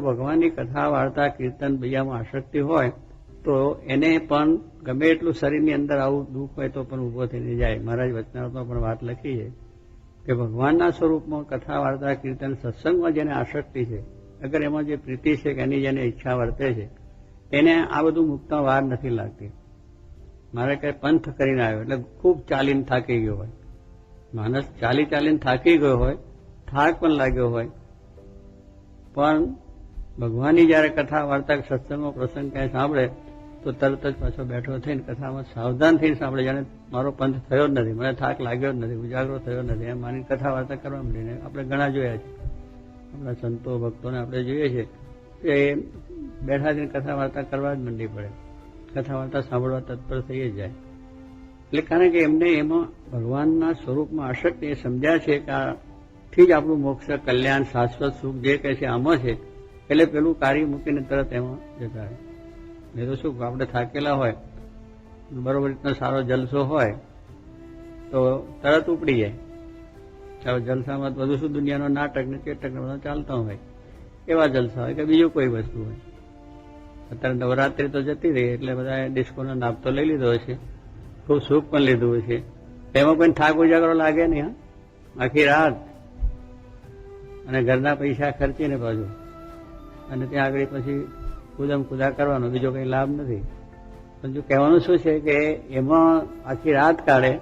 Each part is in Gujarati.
ભગવાનની કથા વાર્તા કીર્તન બીજામાં આસક્તિ હોય તો એને પણ ગમે એટલું શરીરની અંદર આવું દુઃખ હોય તો પણ ઉભો થઈને જાય. મહારાજ વચનામૃતમાં પણ વાત લખી છે કે ભગવાનના સ્વરૂપમાં કથા વાર્તા કીર્તન સત્સંગમાં જેને આસક્તિ છે, અગર એમાં જે પ્રીતિ છે કે એની જેને ઈચ્છા વર્તે છે એને આ બધું મુકતા વાર નથી લાગતી. મારે કઈ પંથ કરીને આવ્યો એટલે ખૂબ ચાલીને થાકી ગયો હોય, માણસ ચાલીને થાકી ગયો હોય, થાક પણ લાગ્યો હોય, પણ ભગવાનની જયારે કથા વાર્તા સત્સંગનો પ્રસંગ ક્યાંય સાંભળે તો તરત જ પાછો બેઠો થઈને કથામાં સાવધાન થઈને સાંભળે, જાણે મારો પંથ થયો જ નથી, મને થાક લાગ્યો જ નથી, ઉજાગરો થયો નથી, એમ માની કથા વાર્તા કરવા માંડીને આપણે ઘણા જોયા છે. આપણા સંતો ભક્તોને આપણે જોઈએ છે કે બેઠા થઈને કથા વાર્તા કરવા જ માંડી પડે, કથા વાર્તા સાંભળવા તત્પર થઈ જ જાય. એટલે કારણ કે એમને એમાં ભગવાનના સ્વરૂપમાં આસક્તિ એ સમજ્યા છે કે આથી જ આપણું મોક્ષ, કલ્યાણ, શાશ્વત સુખ જે કહે છે આમાં છે. એટલે પેલું કાર્ય મૂકીને તરત એમાં જતા રહે. નહીં તો શું, આપણે થાકેલા હોય, બરોબર રીતનો સારો જલસો હોય તો તરત ઉપડી જાય. હવે જલસામાં બધું શું દુનિયાનો નાટક ને ચેટક ને બધા ચાલતા હોય, એવા જલસા હોય કે બીજું કોઈ વસ્તુ હોય. અત્યારે નવરાત્રી તો જતી રહી એટલે બધા ડિસ્કોનો નાપ તો લઈ લીધો હશે, ખૂબ સુખ પણ લીધું હશે, એમાં કોઈ થાક ઉજાગરો લાગે નહીં. હા, આખી રાત અને ઘરના પૈસા ખર્ચીને બાજુ અને ત્યાં આગળ પછી કુદમ કુદા કરવાનો, બીજો કંઈ લાભ નથી. પણ જો કહેવાનું શું છે કે એમાં આખી રાત કાઢે,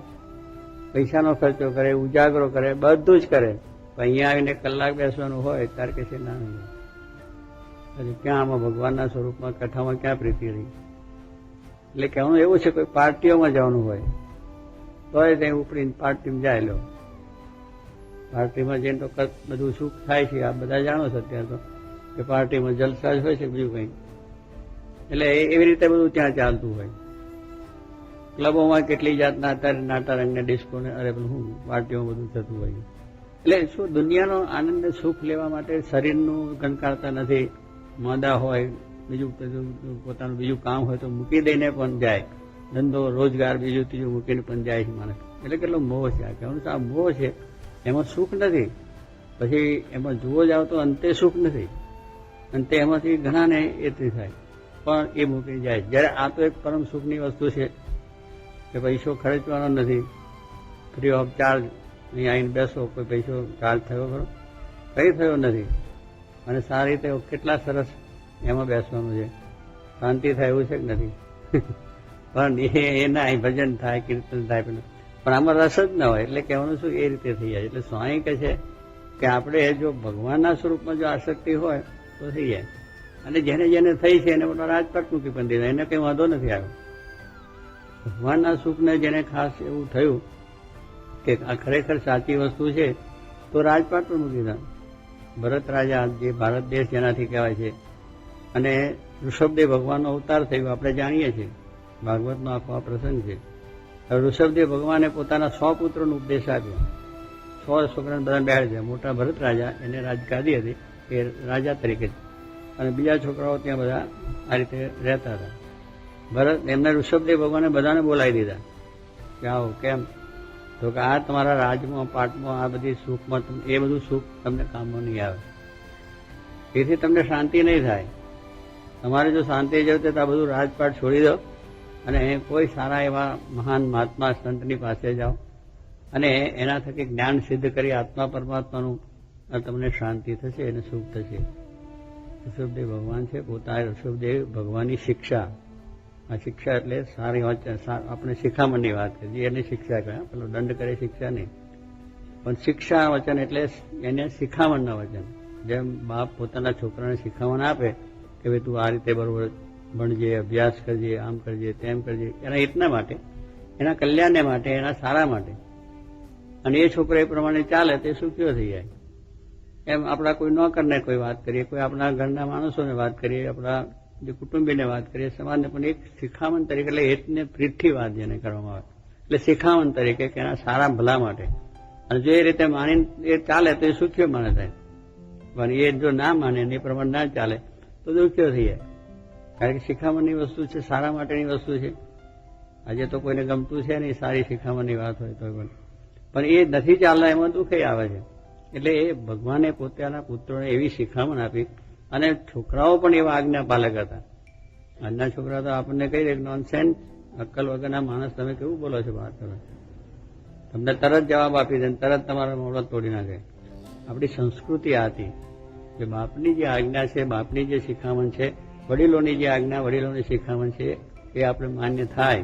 પૈસાનો ખર્ચો કરે, ઉજાગરો કરે, બધું જ કરે, પણ અહીંયા આવીને કલાક બેસવાનું હોય ત્યારે કે છે ના નહીં. પછી ક્યાં આમાં ભગવાનના સ્વરૂપમાં કથામાં ક્યાં પ્રીતિ રહી? એટલે કહેવાનું એવું છે, કોઈ પાર્ટીઓમાં જવાનું હોય તોય ત્યાં ઉપડીને પાર્ટીમાં જાય. લો, પાર્ટીમાં જઈને તો બધું સુખ થાય છે, આ બધા જાણો છો અત્યારે તો કે પાર્ટીમાં જલસા જ હોય છે, બીજું કંઈ. એટલે એવી રીતે બધું ત્યાં ચાલતું હોય. ક્લબોમાં કેટલી જાતના અત્યારે નાટા રંગને ડિસ્કોને અરે પેલું શું પાર્ટીઓમાં બધું થતું હોય. એટલે શું દુનિયાનો આનંદ સુખ લેવા માટે શરીરનું ગણકારતા નથી. માંદા હોય, બીજું પોતાનું બીજું કામ હોય તો મૂકી દઈને પણ જાય, ધંધો રોજગાર બીજું ત્રીજું મૂકીને પણ જાય છે માણસ. એટલે કેટલો મોહ છે. આ કહેવાનું આ મોહ છે, એમાં સુખ નથી. પછી એમાં જુઓ જાવ તો અંતે સુખ નથી, અંતે એમાંથી ઘણાને એથી થાય, પણ એ મૂકી જાય. જ્યારે આ તો એક પરમ સુખની વસ્તુ છે કે પૈસો ખર્ચવાનો નથી, ફ્રી ઓફ ચાર્જ અહીં આવીને બેસો, કોઈ પૈસો ચાર્જ થયો ખરો? કંઈ થયો નથી. અને સારી રીતે કેટલા સરસ એમાં બેસવાનું છે, શાંતિ થાય એવું છે કે નથી? પણ એના અહીં ભજન થાય, કીર્તન થાય, પણ આમાં રસ જ ના હોય. એટલે કહેવાનું શું, એ રીતે થઈ જાય. એટલે સ્વામી કહે છે કે આપણે જો ભગવાનના સ્વરૂપમાં જો આસક્તિ હોય તો થઈ જાય. અને જેને જેને થઈ છે એને બધો રાજપાટ મૂકી પણ દીધા, એને કંઈ વાંધો નથી આવ્યો. ભગવાનના સુખને જેને ખાસ એવું થયું કે આ ખરેખર સાચી વસ્તુ છે તો રાજપાટ પણ મૂકી દીધા. ભરત રાજા, જે ભારત દેશ જેનાથી કહેવાય છે, અને ઋષભદેવ ભગવાનનો અવતાર થયો આપણે જાણીએ છીએ, ભાગવતનો આખો આ પ્રસંગ છે. ઋષભદેવ ભગવાને પોતાના 100 પુત્રોનો ઉપદેશ આપ્યો. 100 છોકરાને બધા બેહાડ્યા. મોટા ભરત રાજા, એને રાજગાદી હતી, એ રાજા તરીકે, અને બીજા છોકરાઓ ત્યાં બધા આ રીતે રહેતા હતા. ભરત એમને ઋષભદેવ ભગવાને બધાને બોલાવી દીધા કે આવો. કેમ? તો કે આ તમારા રાજમાં, પાટમાં, આ બધી સુખમાં, એ બધું સુખ તમને કામમાં નહીં આવે, તેથી તમને શાંતિ નહીં થાય. તમારે જો શાંતિ જોઈતી તો આ બધું રાજપાટ છોડી દો અને કોઈ સારા એવા મહાન મહાત્મા સંતની પાસે જાઓ અને એના થકી જ્ઞાન સિદ્ધ કરી આત્મા પરમાત્માનું તમને શાંતિ થશે અને સુખ થશે. ઋષભદેવ ભગવાન છે, પોતા ઋષભદેવ ભગવાનની શિક્ષા. આ શિક્ષા એટલે સારી આપણે શિખામણની વાત કરીએ, એની શિક્ષા કહે, પેલો દંડ કરે શિક્ષા નહીં, પણ શિક્ષા વચન એટલે એને શિખામણના વચન. જેમ બાપ પોતાના છોકરાને શિખામણ આપે કે ભાઈ તું આ રીતે બરોબર ભણજે, અભ્યાસ કરજે, આમ કરજે, તેમ કરજે, એના હિતના માટે, એના કલ્યાણને માટે, એના સારા માટે, અને એ છોકરો એ પ્રમાણે ચાલે તે સુખ્યો થઈ જાય. એમ આપણા કોઈ નોકરને કોઈ વાત કરીએ, કોઈ આપણા ઘરના માણસોને વાત કરીએ, આપણા જે કુટુંબીને વાત કરીએ, સમાજને, પણ એક શિખામણ તરીકે, એટલે હિતને પ્રીતથી વાત જેને કરવામાં આવે, એટલે શિખામણ તરીકે કે એના સારા ભલા માટે. અને જો એ રીતે માનીને એ ચાલે તો એ સુખ્યો માને થાય, પણ એ જો ના માને એ પ્રમાણે ના ચાલે તો દુખ્યો થઈ જાય. કારણ કે શિખામણની વસ્તુ છે, સારા માટેની વસ્તુ છે. આજે તો કોઈને ગમતું છે નહીં સારી શિખામણની વાત હોય તો, પણ એ નથી ચાલતા, એમાં દુઃખ આવે છે. એટલે એ ભગવાને પોતાના પુત્રોને એવી શિખામણ આપી અને છોકરાઓ પણ એવા આજ્ઞાપાલક હતા. આજના છોકરા તો આપણને કહી દે નોનસેન્સ, અક્કલ વગરના માણસ તમે કેવું બોલો છો વાત કરો, તમને તરત જવાબ આપી દે, તરત તમારા મોડો તોડી નાખે. આપણી સંસ્કૃતિ આ હતી કે બાપની જે આજ્ઞા છે, બાપની જે શિખામણ છે, વડીલોની જે આજ્ઞા, વડીલોની શિખામણ છે એ આપણે માન્ય થાય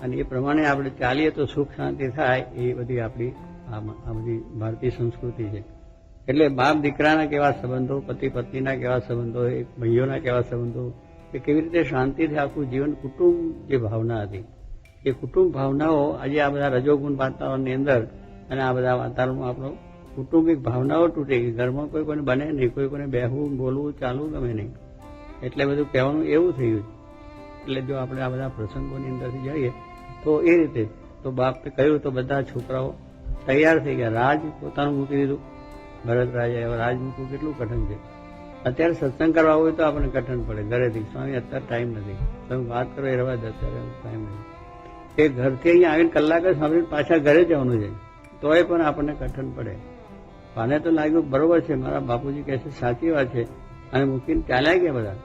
અને એ પ્રમાણે આપણે ચાલીએ તો સુખ શાંતિ થાય. એ બધી આપણી આ બધી ભારતીય સંસ્કૃતિ છે. એટલે બાપ દીકરાના કેવા સંબંધો, પતિ પત્નીના કેવા સંબંધો, ભાઈઓના કેવા સંબંધો, કે કેવી રીતે શાંતિથી આખું જીવન, કુટુંબ જે ભાવના હતી એ કુટુંબ ભાવનાઓ આજે આ બધા રજોગુણ વાતાવરણની અંદર અને આ બધા વાતાવરણમાં આપણો કુટુંબિક ભાવનાઓ તૂટી ગઈ. ઘરમાં કોઈ કોઈને બને નહીં, કોઈ કોઈને બેહવું, બોલવું, ચાલવું ગમે નહીં. એટલે બધું કહેવાનું એવું થયું. એટલે જો આપણે આ બધા પ્રસંગોની અંદરથી જઈએ તો એ રીતે તો બાપે કહ્યું તો બધા છોકરાઓ તૈયાર થઈ ગયા. રાજ પોતાનું મૂકી દીધું. ભરત રાજાએ રાજ મૂકવું કેટલું કઠણ છે. અત્યારે સત્સંગ કરવા હોય તો આપણને કઠણ પડે ઘરેથી. સ્વામી અત્યારે ટાઈમ નથી, તમે વાત કરો એ રવા દે, અત્યારે ટાઈમ નથી. એ ઘરથી અહીંયા આવીને કલાક જ સાંભળીને પાછા ઘરે જવાનું છે તોય પણ આપણને કઠણ પડે. મને તો લાગ્યું બરોબર છે, મારા બાપુજી કહે છે સાચી વાત છે. અને મૂકીને ચાલ્યા ગયા બધા.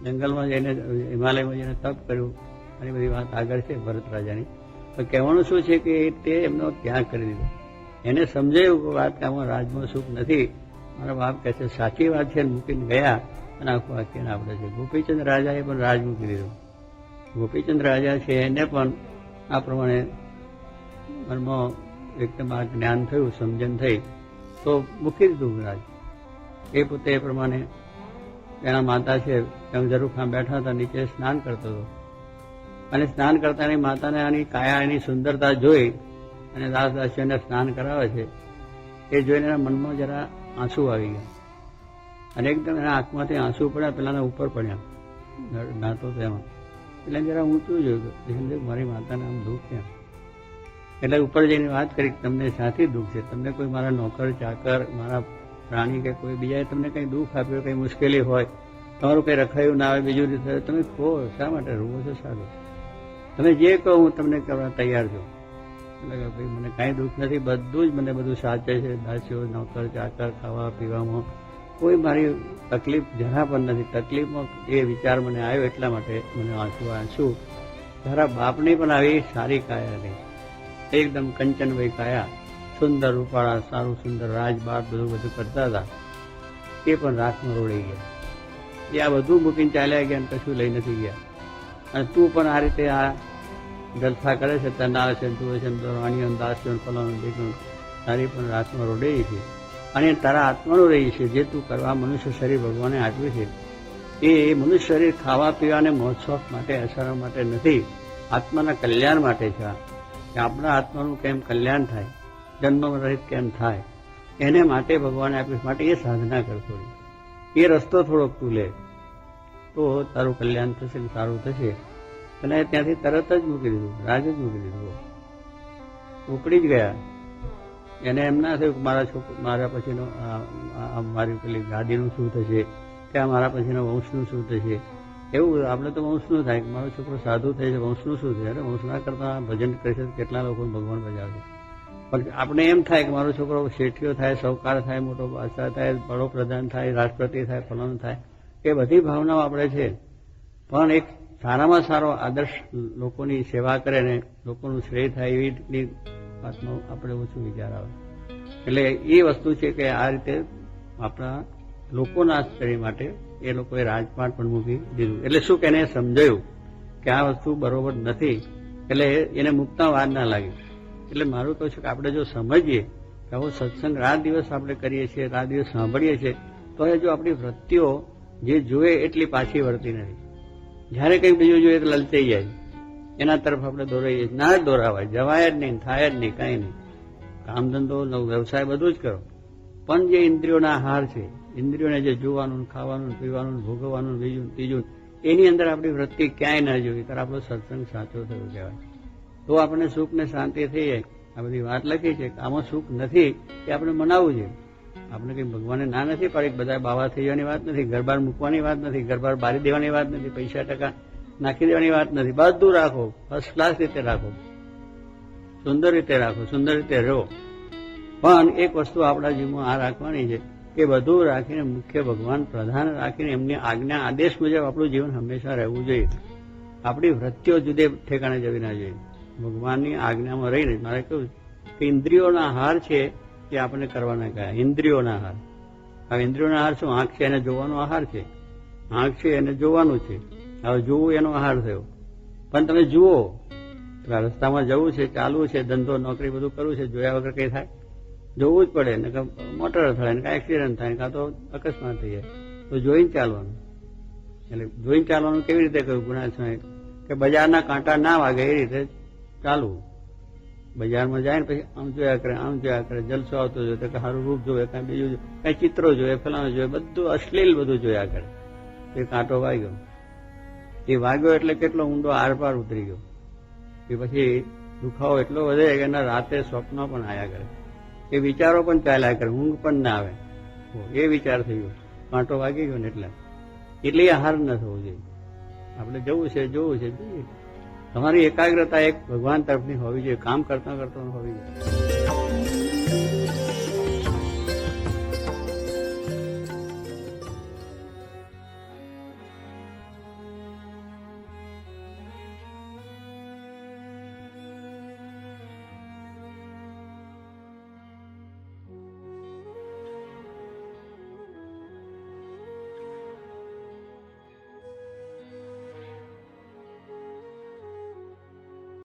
જંગલમાં જઈને, હિમાલયમાં જઈને તપ કર્યું અને બધી વાત આગળ છે ભરત રાજાની. પણ કહેવાનું શું છે કે તે એમનો ત્યાગ કરી દીધો. એને સમજાયું કે વાત કે આમાં રાજમાં સુખ નથી. મારા બાપ કહે છે સાચી વાત છે, મૂકીને ગયા અને આખું વાક્યને આપણે છે. ગોપીચંદ રાજાએ પણ રાજ મૂકી દીધો. ગોપીચંદ રાજા છે એને પણ આ પ્રમાણે મનમાં એકદમ આ જ્ઞાન થયું, સમજણ થઈ તો મૂકી દીધું રાજ. એ પોતે એ પ્રમાણે એના માતા છે એમ ઝરૂખા બેઠા હતા, નીચે સ્નાન કરતો હતો અને સ્નાન કરતા એની માતાને આની કાયા, એની સુંદરતા જોઈ અને દાસ દાસીઓને સ્નાન કરાવે છે એ જોઈને એના મનમાં જરા આંસુ આવી ગયા અને એકદમ એના આંખમાંથી આંસુ પડ્યા, પેલાના ઉપર પડ્યા, નાતો તેમાં. એટલે જરા ઊંચું જોયું, મારી માતાને આમ દુઃખ છે. એટલે ઉપર જઈને વાત કરી તમને શાથી દુઃખ છે, તમને કોઈ મારા નોકર ચાકર, મારા પ્રાણી કે કોઈ બીજાએ તમને કંઈ દુઃખ આપ્યું, કંઈ મુશ્કેલી હોય, તમારું કંઈ રખાયું ના આવે, બીજું રીતે તમે કહો, શા માટે રોવો છો? સારું, તમે જે કહો હું તમને કરવા તૈયાર છું. એટલે કે ભાઈ મને કાંઈ દુઃખ નથી, બધું જ મને બધું સાચે છે. દાસીઓ, નોકર ચાકર, ખાવા પીવામાં કોઈ મારી તકલીફ જરા પણ નથી. તકલીફમાં એ વિચાર મને આવ્યો એટલા માટે મને આંસુ. તારા બાપની પણ આવી સારી કાયા નહીં, એકદમ કંચનભાઈ કાયા, સુંદર રૂપાળા, સારું સુંદર રાજબાટ બધું કરતા હતા. એ પણ રાખમાં રોડાઈ ગયા. એ આ બધું મૂકીને ચાલ્યા ગયા અને કશું લઈ નથી ગયા. અને તું પણ આ રીતે આ જલસા કરે છે, તનાવ છે, તું છે, રાણીઓ, દાસીઓ, ફલાણું દીકરું, તારી પણ રાખમાં રોડાઈ છે અને તારા આત્માનું રહી છે. જે તું કરવા મનુષ્ય શરીર ભગવાને આપ્યું છે એ મનુષ્ય શરીર ખાવા પીવા અને મોજશોખ માટે, અસરો માટે નથી, આત્માના કલ્યાણ માટે છે. કે આપણા આત્માનું કેમ કલ્યાણ થાય, જન્મ રહિત કેમ થાય, એને માટે ભગવાને આપ્યું. માટે એ સાધના કરતો એ રસ્તો થોડોક તું લે તો તારું કલ્યાણ થશે, સારું થશે. અને ત્યાંથી તરત જ મૂકી દીધું, રાજ જ મૂકી દીધું, ઉપડી જ ગયા. એને એમ ના થયું કે મારા પછીનો મારી પેલી ગાદીનું શું થશે, કે આ મારા પછીનો વંશનું શું થશે. એવું આપણે તો વંશનું થાય કે મારો છોકરો સાધુ થાય છે, વંશનું શું થાય? અરે વંશના કરતા ભજન કરે છે કેટલા લોકો ભગવાન બજાવે છે. પણ આપણે એમ થાય કે મારો છોકરો શેઠિયો થાય, સૌકાર થાય, મોટો બાદશાહ થાય, વડોપ્રધાન થાય, રાષ્ટ્રપતિ થાય, ફલાણું થાય. એ બધી ભાવનાઓ આપણે છે. પણ એક સારામાં સારો આદર્શ લોકોની સેવા કરે ને લોકોનું શ્રેય થાય એવી રીતની વાતમાં આપણે ઓછું વિચાર આવે. એટલે એ વસ્તુ છે કે આ રીતે આપણા લોકોના આશ્ચર્ય માટે એ લોકોએ રાજપાટ પણ મૂકી દીધું. એટલે શું કે એને સમજાયું કે આ વસ્તુ બરોબર નથી, એટલે એને મૂકતા વાર ના લાગી. એટલે મારું કહું છું કે આપણે જો સમજીએ કે આવો સત્સંગ રાત દિવસ આપણે કરીએ છીએ, રાત દિવસ સાંભળીએ છીએ, તો એ જો આપણી વૃત્તિઓ જે જોઈએ એટલી પાછી વળતી નથી. જ્યારે કંઈક બીજું જોઈએ તો લલચાઈ જાય, એના તરફ આપણે દોરાઈએ. ના જ દોરાવાય, જવાય જ નહીં, થાય જ નહીં, કાંઈ નહીં. કામ ધંધો, વ્યવસાય બધું જ કરો, પણ જે ઇન્દ્રિયોના આહાર છે, ઇન્દ્રિયોને જે જોવાનું, ખાવાનું, પીવાનું, ભોગવવાનું, બીજું ત્રીજું, એની અંદર આપણી વૃત્તિ ક્યાંય ના જોઈ ત્યારે આપણો સત્સંગ સાચો થયો કહેવાય. તો આપણને સુખ ને શાંતિ થઈ જાય. આ બધી વાત લખી છે કે આમાં સુખ નથી એ આપણે મનાવવું છે. આપણે કંઈ ભગવાને ના નથી પાડી, બધા બાવા થઈ જવાની વાત નથી, ઘર બહાર મૂકવાની વાત નથી, ઘર બહાર બારી દેવાની વાત નથી, પૈસા ટકા નાખી દેવાની વાત નથી. બધું રાખો, ફર્સ્ટ ક્લાસ રીતે રાખો, સુંદર રીતે રાખો, સુંદર રીતે રહો. પણ એક વસ્તુ આપણા જીવનમાં આ રાખવાની છે એ બધું રાખીને મુખ્ય ભગવાન પ્રધાન રાખીને એમની આજ્ઞા આદેશ મુજબ આપણું જીવન હંમેશા રહેવું જોઈએ. આપણી વૃત્તિઓ જુદે ઠેકાણે જવી ના જોઈએ. ભગવાનની આજ્ઞામાં રહીને મારે કહ્યું કે ઇન્દ્રિયોના હાર છે એ આપણને કરવાના કહ્યા. ઇન્દ્રિયોના હાર. હવે ઇન્દ્રિયોના આહાર શું? આંખ છે એને જોવાનો આહાર છે. આંખ છે એને જોવાનું છે. હવે જોવું એનો આહાર થયો. પણ તમે જુઓ, રસ્તામાં જવું છે, ચાલવું છે, ધંધો નોકરી બધું કરવું છે, જોયા વગર કઈ થાય? જોવું જ પડે ને. મોટર અથડાય ને, કાં એક્સિડન્ટ થાય, કાં તો અકસ્માત થઈ જાય, તો જોઈને ચાલવાનું. એટલે જોઈને ચાલવાનું કેવી રીતે કહ્યું ગુણા છે કે બજારના કાંટા ના વાગે એ રીતે ચાલવું. બજારમાં જાય ને પછી આમ જોયા કરે, આમ જોયા કરે, જલસો આવતો જોઈએ તો કે સારું રૂપ જોવે, કાંઈ બીજું કાંઈ ચિત્રો જોઈએ, ફલાણું જોઈએ, બધું અશ્લીલ બધું જોયા કરે. એ કાંટો વાગ્યો. એ વાગ્યો એટલે કેટલો ઊંડો આરપાર ઉતરી ગયો. એ પછી દુખાવો એટલો વધે કે એના રાતે સ્વપ્ન પણ આવ્યા કરે, એ વિચારો પણ ચાલ્યા કરે, ઊંઘ પણ ના આવે. એ વિચાર થઈ ગયો, કાંટો વાગી ગયો ને એટલે આહાર ન થવો જોઈએ. આપણે જવું છે, જોવું છે, જોઈએ. તમારી એકાગ્રતા એક ભગવાન તરફની હોવી જોઈએ, કામ કરતા કરતા હોવી જોઈએ.